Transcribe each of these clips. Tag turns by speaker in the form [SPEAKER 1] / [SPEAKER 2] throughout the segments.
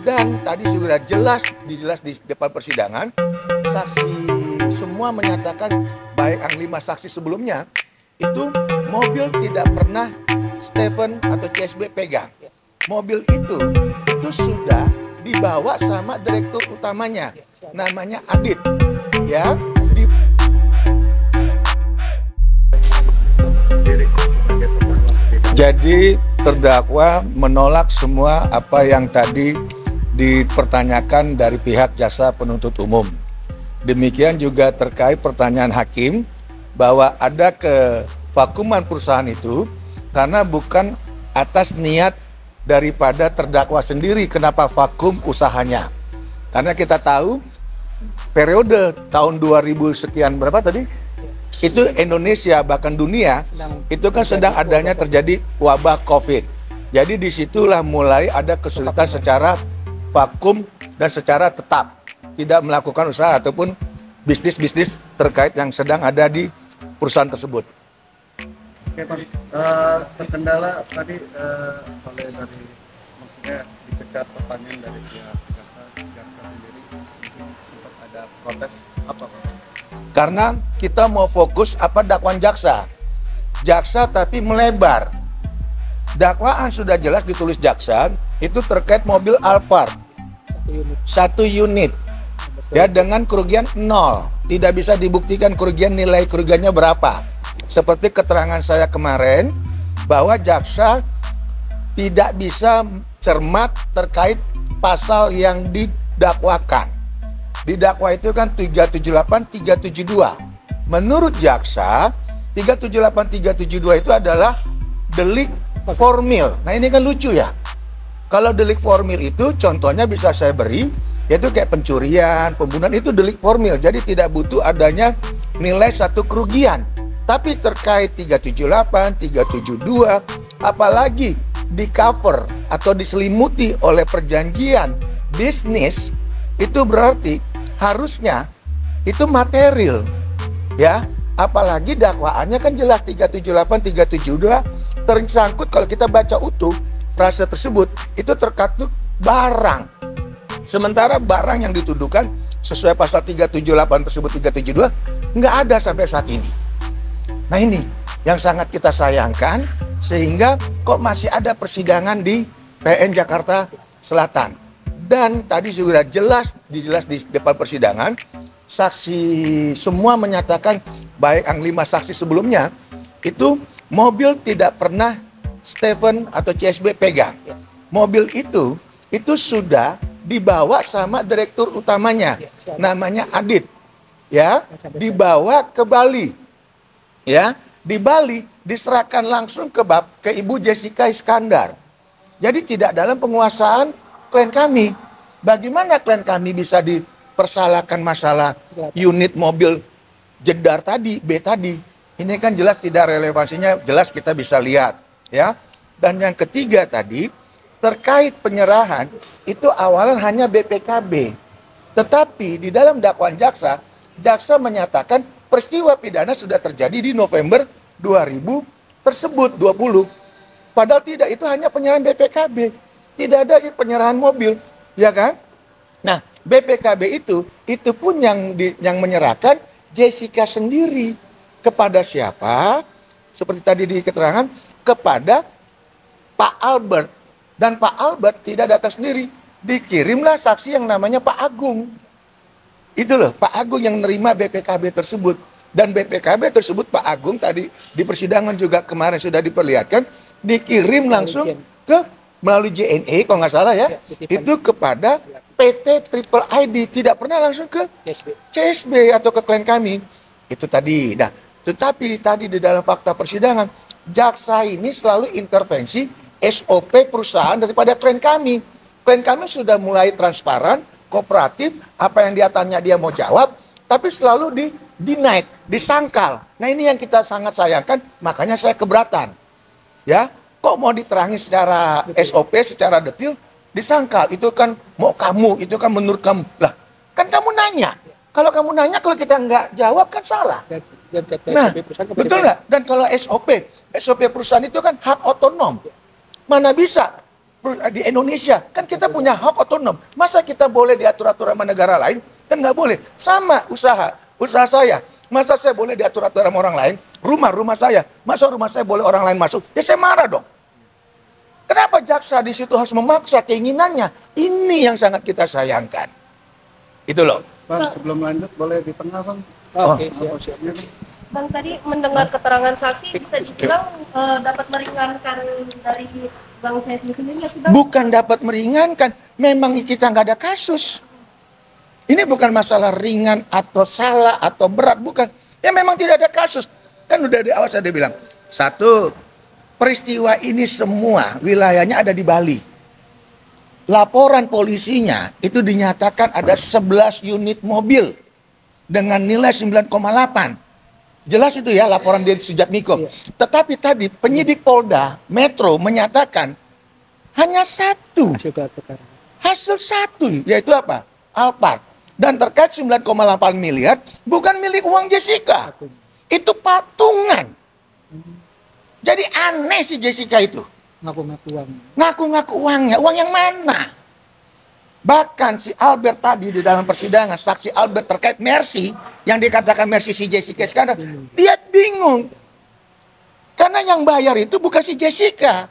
[SPEAKER 1] Dan tadi sudah jelas di depan persidangan, saksi semua menyatakan, baik yang 5 saksi sebelumnya, itu mobil tidak pernah Stephen atau CSB pegang. Mobil itu sudah dibawa sama direktur utamanya, namanya Adit, ya. Jadi terdakwa menolak semua apa yang tadi dipertanyakan dari pihak jaksa penuntut umum. Demikian juga terkait pertanyaan hakim bahwa ada kevakuman perusahaan itu karena bukan atas niat daripada terdakwa sendiri kenapa vakum usahanya. Karena kita tahu periode tahun 2000 sekian berapa tadi? Itu Indonesia bahkan dunia itu kan sedang adanya terjadi wabah COVID. Jadi disitulah mulai ada kesulitan secara vakum dan secara tetap tidak melakukan usaha ataupun bisnis-bisnis terkait yang sedang ada di perusahaan tersebut.
[SPEAKER 2] Oke Pak, terkendala tadi oleh dari maksudnya dicegat pertanyaan dari pihak jaksa sendiri sempat ada protes apa Pak?
[SPEAKER 1] Karena kita mau fokus apa dakwaan jaksa tapi melebar. Dakwaan sudah jelas ditulis jaksa itu terkait mobil Alphard satu unit ya dengan kerugian 0, tidak bisa dibuktikan nilai kerugiannya berapa. Seperti keterangan saya kemarin bahwa jaksa tidak bisa cermat terkait pasal yang didakwakan. Didakwa itu kan 378, 372. Menurut jaksa, 378, 372 itu adalah delik formil. Nah ini kan lucu ya. Kalau delik formil itu contohnya bisa saya beri, yaitu kayak pencurian, pembunuhan itu delik formil. Jadi tidak butuh adanya nilai satu kerugian. Tapi terkait 378, 372, apalagi di cover atau diselimuti oleh perjanjian bisnis, itu berarti harusnya itu material, ya. Apalagi dakwaannya kan jelas 378, 372 tersangkut kalau kita baca utuh frase tersebut itu terkatut barang. Sementara barang yang dituduhkan sesuai pasal 378 tersebut 372 nggak ada sampai saat ini. Nah ini yang sangat kita sayangkan sehingga kok masih ada persidangan di PN Jakarta Selatan. Dan tadi sudah jelas di depan persidangan, saksi semua menyatakan, baik yang 5 saksi sebelumnya, itu mobil tidak pernah Stephen atau CSB pegang. Mobil itu sudah dibawa sama direktur utamanya, namanya Adit, ya, dibawa ke Bali, ya, di Bali diserahkan langsung ke Ibu Jessica Iskandar. Jadi tidak dalam penguasaan klien kami. Bagaimana klien kami bisa dipersalahkan masalah unit mobil Jedar tadi, B tadi? Ini kan jelas tidak relevansinya, jelas kita bisa lihat, ya. Dan yang ketiga tadi terkait penyerahan itu awalan hanya BPKB. Tetapi di dalam dakwaan jaksa menyatakan peristiwa pidana sudah terjadi di November 2000 tersebut 20. Padahal tidak, itu hanya penyerahan BPKB. Tidak ada penyerahan mobil, ya kan? Nah, BPKB itu pun yang menyerahkan Jessica sendiri kepada siapa? Seperti tadi di keterangan, kepada Pak Albert. Dan Pak Albert tidak datang sendiri, dikirimlah saksi yang namanya Pak Agung. Itu loh, Pak Agung yang menerima BPKB tersebut. Dan BPKB tersebut Pak Agung tadi di persidangan juga kemarin sudah diperlihatkan, dikirim langsung melalui JNE kalau nggak salah ya, itu kepada PT Triple ID, tidak pernah langsung ke CSB atau ke klien kami. Itu tadi. Nah, tetapi tadi di dalam fakta persidangan, jaksa ini selalu intervensi SOP perusahaan daripada klien kami. Klien kami sudah mulai transparan, kooperatif, apa yang dia tanya dia mau jawab, tapi selalu denied, disangkal. Nah ini yang kita sangat sayangkan, makanya saya keberatan. Ya, kok mau diterangi secara SOP, secara detail, disangkal. Itu kan mau kamu, itu kan menurut kamu. Lah, kan kamu nanya. Kalau kamu nanya, kalau kita nggak jawab kan salah. Nah, betul nggak? Dan kalau SOP perusahaan itu kan hak otonom. Mana bisa di Indonesia kan kita punya hak otonom. Masa kita boleh diatur-atur sama negara lain? Kan nggak boleh. Sama usaha saya. Masa saya boleh diatur-atur sama orang lain? Rumah saya. Masa rumah saya boleh orang lain masuk? Ya saya marah dong. Kenapa jaksa di situ harus memaksa keinginannya? Ini yang sangat kita sayangkan. Itu loh.
[SPEAKER 2] Bang, sebelum lanjut boleh di tengah, Bang.
[SPEAKER 3] Oke,
[SPEAKER 2] Siap.
[SPEAKER 3] Bang, tadi mendengar keterangan saksi bisa dibilang dapat meringankan dari Bang Hesni sendiri nggak sih, Bang?
[SPEAKER 1] Bukan dapat meringankan, memang kita nggak ada kasus. Ini bukan masalah ringan atau salah atau berat, bukan. Ya memang tidak ada kasus. Kan udah di awal saya bilang, satu, peristiwa ini semua wilayahnya ada di Bali. Laporan polisinya itu dinyatakan ada 11 unit mobil dengan nilai 9,8. Jelas itu ya laporan dari Sujatmiko. Tetapi tadi penyidik Polda Metro menyatakan hanya satu. Hasil satu, yaitu apa? Alphard. Dan terkait 9,8 miliar bukan milik uang Jessica. Itu patungan. Jadi aneh si Jessica itu.
[SPEAKER 4] Ngaku-ngaku uang.
[SPEAKER 1] Ngaku-ngaku uangnya. Uang yang mana? Bahkan si Albert tadi di dalam persidangan, saksi Albert terkait Mercy, yang dikatakan Mercy si Jessica Iskandar, dia bingung. Karena yang bayar itu bukan si Jessica.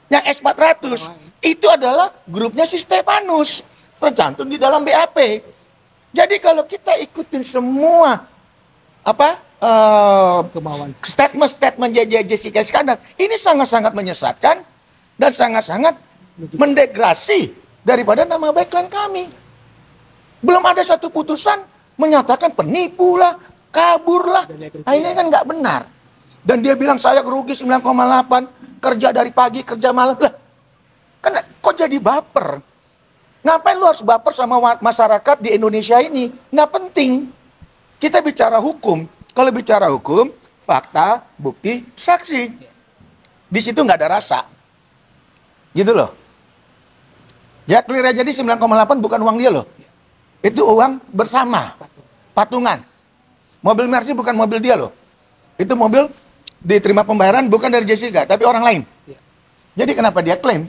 [SPEAKER 1] Yang S400, itu adalah grupnya si Stefanus. Tercantum di dalam BAP. Jadi kalau kita ikutin semua statement Jessica Iskandar, ini sangat-sangat menyesatkan dan sangat-sangat mendegrasi daripada nama baik klien kami. Belum ada satu putusan menyatakan penipu lah, kabur lah. Nah, ini kan nggak benar. Dan dia bilang saya rugi 9,8, kerja dari pagi, kerja malam. Lah, kan kok jadi baper? Ngapain lu harus baper sama masyarakat di Indonesia ini? Nggak penting. Kita bicara hukum. Kalau bicara hukum, fakta, bukti, saksi. Di situ nggak ada rasa. Gitu loh. Ya clear aja, jadi 9,8 bukan uang dia loh. Itu uang bersama. Patungan. Mobil Mercy bukan mobil dia loh. Itu mobil diterima pembayaran bukan dari Jessica, tapi orang lain. Jadi kenapa dia klaim?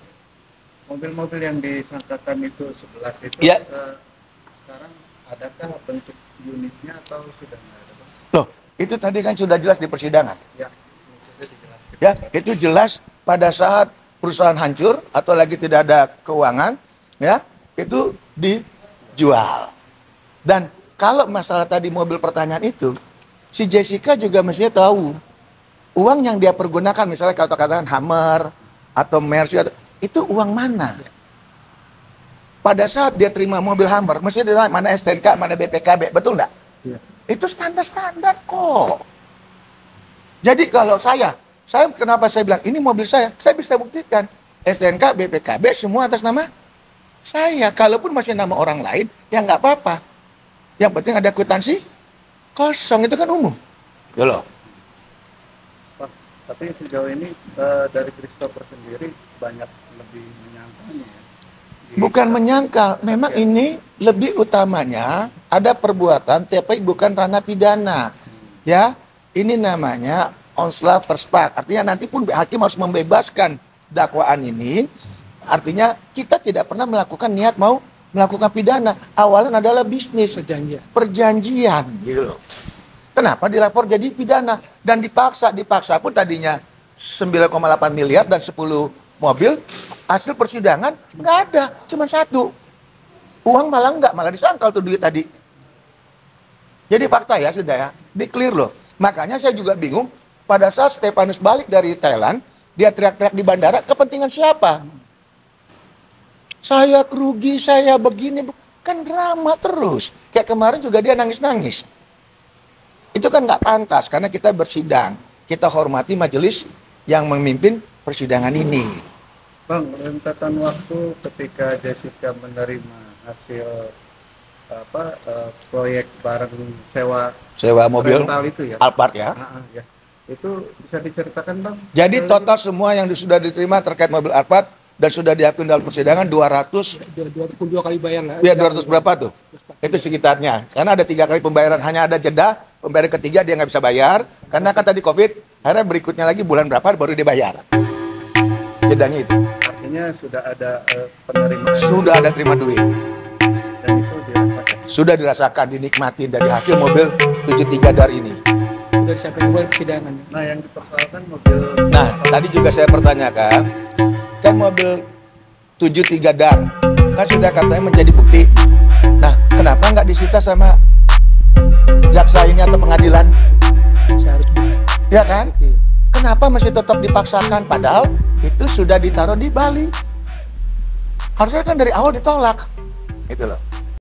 [SPEAKER 2] Mobil-mobil yang disangkakan itu 11 itu
[SPEAKER 1] Ya.
[SPEAKER 2] Sekarang adakah bentuk unitnya atau sudah nggak ada, Bang?
[SPEAKER 1] Loh, itu tadi kan sudah jelas di persidangan.
[SPEAKER 2] Ya, sudah dijelaskan.
[SPEAKER 1] Ya, itu jelas pada saat perusahaan hancur atau lagi tidak ada keuangan, ya, itu dijual. Dan kalau masalah tadi mobil pertanyaan itu, si Jessica juga mestinya tahu uang yang dia pergunakan, misalnya kalau katakan Hammer atau Mercy, itu uang mana? Pada saat dia terima mobil Hammer, mesti dia tahu mana STNK, mana BPKB, betul enggak?
[SPEAKER 2] Ya.
[SPEAKER 1] Itu standar-standar kok. Jadi kalau saya kenapa saya bilang ini mobil saya bisa buktikan. STNK, BPKB semua atas nama saya. Kalaupun masih nama orang lain, ya nggak apa-apa. Yang penting ada kwitansi kosong, itu kan umum. Ya loh.
[SPEAKER 2] Pak, tapi sejauh ini dari Christopher sendiri banyak lebih menyangkalnya ya.
[SPEAKER 1] Bukan menyangkal, memang ini lebih utamanya ada perbuatan tapi bukan ranah pidana. Ya, ini namanya onslah perspak. Artinya nanti pun hakim harus membebaskan dakwaan ini. Artinya kita tidak pernah melakukan niat mau melakukan pidana. Awalnya adalah bisnis, perjanjian gitu. Kenapa dilapor jadi pidana dan dipaksa pun tadinya 9,8 miliar dan 10 mobil, hasil persidangan nggak ada, cuma satu. Uang malah disangkal tuh duit tadi. Jadi fakta ya sudah ya, di clear loh. Makanya saya juga bingung pada saat Stefanus balik dari Thailand, dia teriak-teriak di bandara, kepentingan siapa? Saya rugi, saya begini, kan drama terus. Kayak kemarin juga dia nangis-nangis. Itu kan nggak pantas karena kita bersidang, kita hormati majelis yang memimpin persidangan ini.
[SPEAKER 2] Bang, rentetan waktu ketika Jessica menerima hasil proyek barang
[SPEAKER 1] sewa mobil
[SPEAKER 2] rental itu ya,
[SPEAKER 1] Alphard ya.
[SPEAKER 2] Ya. Itu bisa diceritakan, Bang?
[SPEAKER 1] Jadi total semua yang sudah diterima terkait mobil Alphard dan sudah diakui dalam persidangan
[SPEAKER 4] 22 kali bayar lah.
[SPEAKER 1] Ya 200 berapa tuh? Itu sekitarnya. Karena ada 3 kali pembayaran, hanya ada jeda. Pembayaran ketiga dia nggak bisa bayar. Karena kan tadi COVID, akhirnya berikutnya lagi bulan berapa baru dibayar. Jedanya itu.
[SPEAKER 2] Artinya artinya sudah ada penerimaan
[SPEAKER 1] Sudah ada terima duit.
[SPEAKER 2] dan itu dirasakan.
[SPEAKER 1] Sudah dirasakan, dinikmati dari hasil mobil 73 DAR ini.
[SPEAKER 4] Sudah disampaikan buat persidangan.
[SPEAKER 2] Nah, yang dipersoalkan mobil
[SPEAKER 1] Nah, tadi juga saya pertanyakan, kan mobil 73 DAR, kan sudah katanya menjadi bukti. Nah, kenapa nggak disita sama jaksa ini atau pengadilan?
[SPEAKER 4] Seharusnya.
[SPEAKER 1] Ya kan? Kenapa masih tetap dipaksakan? Padahal itu sudah ditaruh di Bali. Harusnya kan dari awal ditolak. Gitu loh.